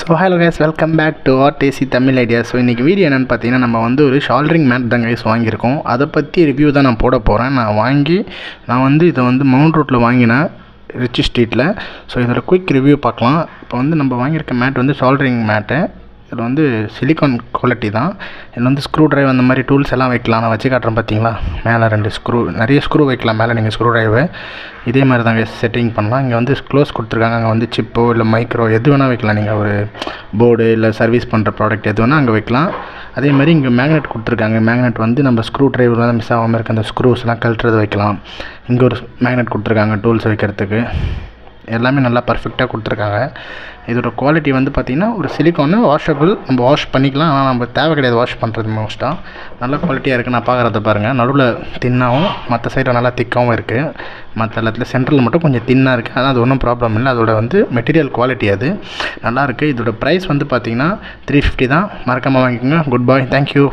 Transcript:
Hello guys, welcome back to RTC Tamil idea. So இன்றைக்கி video என்னென்னு பார்த்தீங்கன்னா, நம்ம வந்து ஒரு ஷால்டரிங் மேட் தான் கைஸ் வாங்கியிருக்கோம். அதை பற்றி ரிவ்யூ தான் நான் போட போகிறேன். நான் வந்து இதை வந்து மவுண்ட் ரோட்டில் வாங்கினேன், ரிச் ஸ்ட்ரீட்டில். ஸோ இதோட குயிக் ரிவ்யூ பார்க்கலாம். இப்போ வந்து நம்ம வாங்கியிருக்க மேட் வந்து ஷால்டரிங் மேட்டு. இதில் வந்து சிலிக்கான் குவாலிட்டி தான். இதில் வந்து ஸ்க்ரூ ட்ரைவ் அந்த மாதிரி டூல்ஸ் எல்லாம் வைக்கலாம். நான் வச்சு காட்டுறேன் பார்த்தீங்களா, மேலே 2 ஸ்க்ரூ, நிறைய ஸ்க்ரூ வைக்கலாம் மேலே நீங்கள் ஸ்க்ரூ ட்ரைவு. இதே மாதிரி தான் செட்டிங் பண்ணலாம். இங்கே வந்து க்ளோஸ் கொடுத்துருக்காங்க. அங்கே வந்து சிப்போ இல்லை மைக்ரோ எது வேணால் வைக்கலாம். நீங்கள் ஒரு போர்டு இல்லை சர்வீஸ் பண்ணுற ப்ராடக்ட் எது வேணால் அங்கே வைக்கலாம். அதே மாதிரி இங்கே மேக்னெட் கொடுத்துருக்காங்க. மேக்னெட் வந்து நம்ம ஸ்க்ரூ ட்ரைவ் மிஸ் ஆகாமல் இருக்க அந்த ஸ்க்ரூஸ்லாம் கழட்டுறது வைக்கலாம். இங்கே ஒரு மேக்னெட் கொடுத்துருக்காங்க டூல்ஸ் வைக்கிறதுக்கு. எல்லாமே நல்லா பர்ஃபெக்டாக கொடுத்துருக்காங்க. இதோட குவாலிட்டி வந்து பார்த்திங்கன்னா ஒரு சிலிக்கானு வாஷபிள், நம்ம வாஷ் பண்ணிக்கலாம். ஆனால் நம்ம தேவை கிடையாது வாஷ் பண்ணுறது மோஸ்ட்டாக. நல்ல குவாலிட்டியாக இருக்குது. நான் பார்க்குறத பாருங்கள், நடுவில் தின்னாகவும் மற்ற சைடில் நல்லா திக்காகவும் இருக்குது. மற்ற எல்லாத்துல சென்ட்ரல் மட்டும் கொஞ்சம் தின்னாக இருக்குது. ஆனால் அது ஒன்றும் ப்ராப்ளம் இல்லை. அதோட வந்து மெட்டீரியல் குவாலிட்டி அது நல்லாயிருக்கு. இதோட ப்ரைஸ் வந்து பார்த்திங்கன்னா 350 தான். மறக்காமல் வாங்கிக்கோங்க. குட் பாய், தேங்க்யூ.